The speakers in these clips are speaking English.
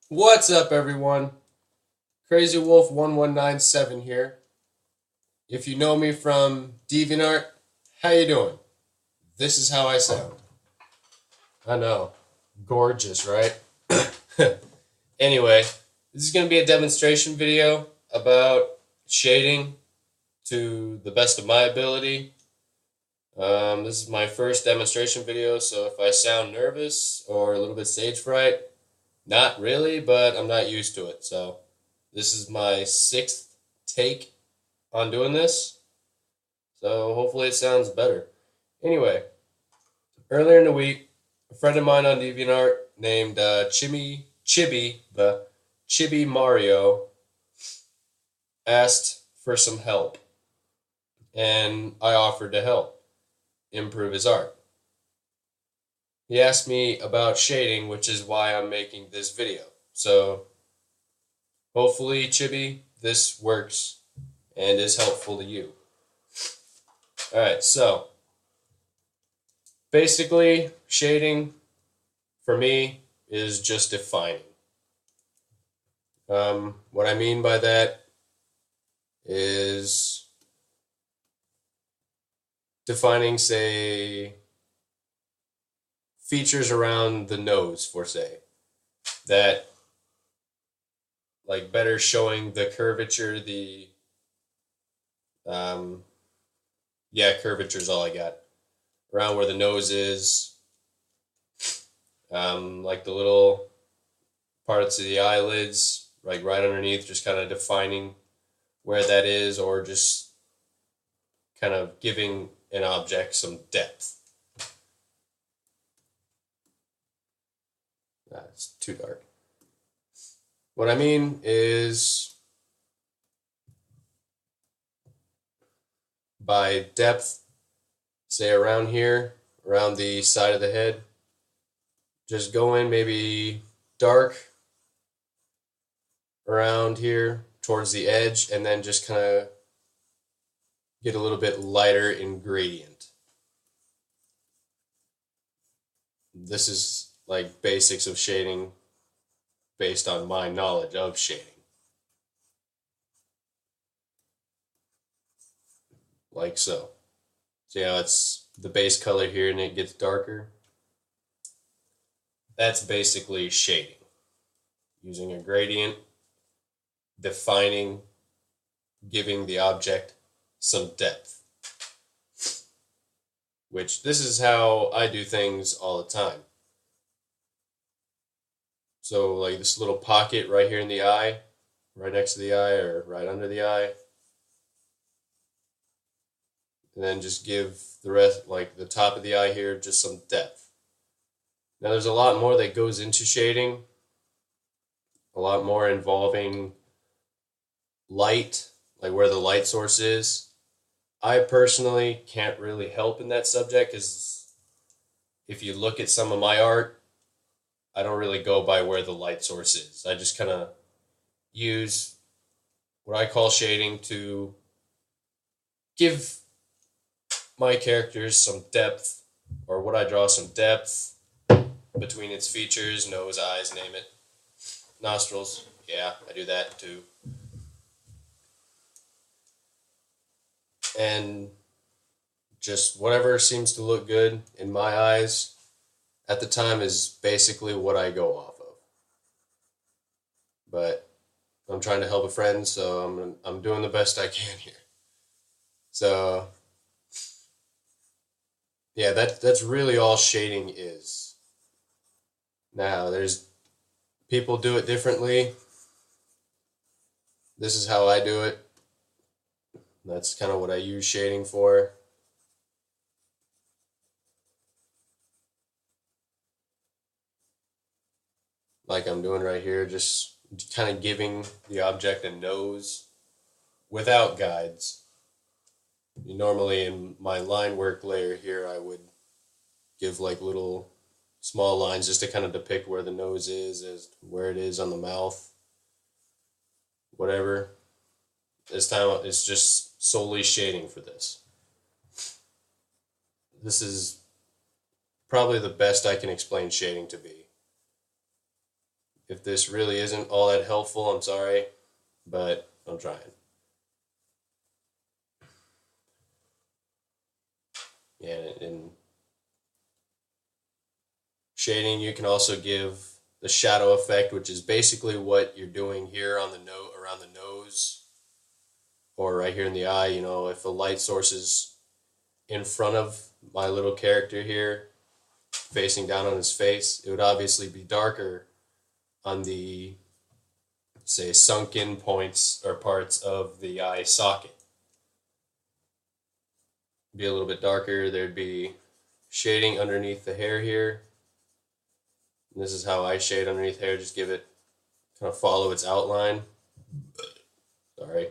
What's up, everyone? Crazy Wolf 1197 here. If you know me from DeviantArt, how you doing? This is how I sound. I know. Gorgeous, right? Anyway, this is going to be a demonstration video about shading to the best of my ability. This is my first demonstration video, so if I sound nervous or a little bit stage fright, not really, but I'm not used to it. So this is my sixth take on doing this, so hopefully it sounds better. Anyway, earlier in the week, a friend of mine on DeviantArt named Chibi Mario asked for some help, and I offered to help improve his art. He asked me about shading, which is why I'm making this video. So hopefully, Chibi, this works and is helpful to you. Alright, so basically, shading for me is just defining. What I mean by that is defining, say, features around the nose, for say, that like better showing the curvature, um, curvature is all I got. Around where the nose is, like the little parts of the eyelids, like right underneath, just kind of defining where that is, or just kind of giving an object some depth. It's too dark. What I mean is, by depth, say around here, around the side of the head, just go in maybe dark around here towards the edge, and then just kind of get a little bit lighter in gradient. This is like basics of shading based on my knowledge of shading. Like so. See how it's the base color here and it gets darker? That's basically shading. Using a gradient, defining, giving the object some depth. Which this is how I do things all the time. So like this little pocket right here in the eye, right next to the eye or right under the eye. And then just give the rest, like the top of the eye here, just some depth. Now there's a lot more that goes into shading, a lot more involving light, like where the light source is. I personally can't really help in that subject because if you look at some of my art, I don't really go by where the light source is. I just kind of use what I call shading to give my characters some depth, or what I draw some depth between its features, nose, eyes, name it. Nostrils, yeah, I do that too. And just whatever seems to look good in my eyes at the time is basically what I go off of. But I'm trying to help a friend, so I'm doing the best I can here. So yeah, that's really all shading is. Now there's people do it differently. This is how I do it. That's kind of what I use shading for. Like I'm doing right here, just kind of giving the object a nose without guides. Normally in my line work layer here, I would give like little small lines just to kind of depict where the nose is, as where it is on the mouth, whatever. This time it's just solely shading for this. This is probably the best I can explain shading to be. If this really isn't all that helpful, I'm sorry, but I'm trying. Yeah, and shading, you can also give the shadow effect, which is basically what you're doing here on the nose, around the nose, or right here in the eye. You know, if a light source is in front of my little character here, facing down on his face, it would obviously be darker on the, say, sunken points or parts of the eye socket. Be a little bit darker. There'd be shading underneath the hair here. And this is how I shade underneath hair. Just give it, kind of follow its outline. Sorry.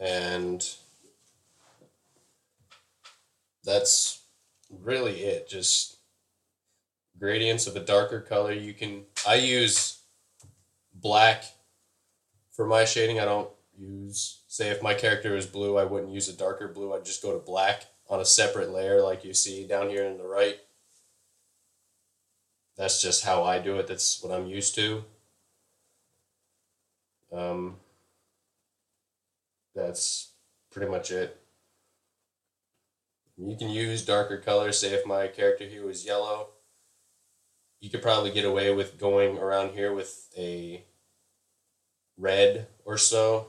And that's really it. Just gradients of a darker color. I use black for my shading. I don't use, say if my character is blue, I wouldn't use a darker blue. I'd just go to black on a separate layer like you see down here in the right. That's just how I do it. That's what I'm used to. That's pretty much it. You can use darker colors. Say if my character here was yellow, you could probably get away with going around here with a red or so.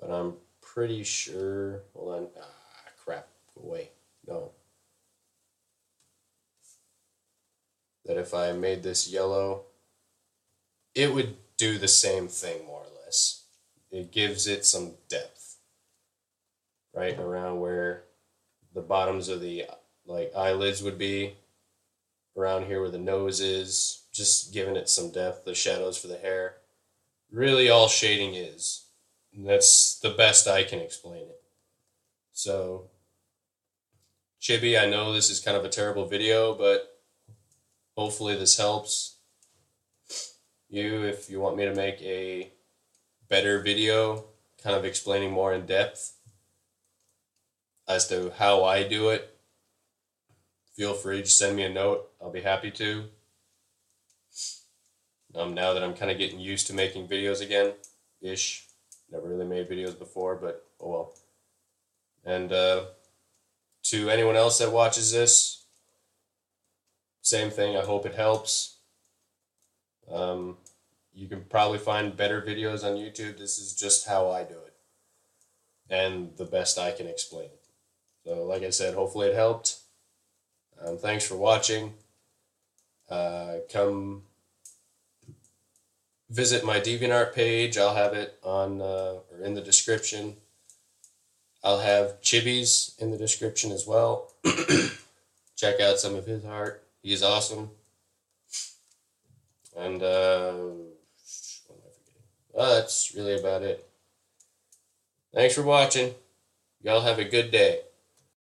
But I'm pretty sure, hold on, crap, go away, no. That if I made this yellow, it would do the same thing more or less. It gives it some depth, right around where the bottoms of the eyelids would be, around here where the nose is, just giving it some depth, the shadows for the hair. Really all shading is. And that's the best I can explain it. So, Chibi, I know this is kind of a terrible video, but hopefully this helps you if you want me to make a better video, kind of explaining more in depth as to how I do it. Feel free to send me a note. I'll be happy to. Now that I'm kind of getting used to making videos again, ish. Never really made videos before, but oh well. And to anyone else that watches this, same thing. I hope it helps. You can probably find better videos on YouTube. This is just how I do it, and the best I can explain it. So, like I said, hopefully it helped. Thanks for watching. Come visit my DeviantArt page. I'll have it on or in the description. I'll have Chibi's in the description as well. Check out some of his art. He's awesome. And what am I forgetting? That's really about it. Thanks for watching. Y'all have a good day.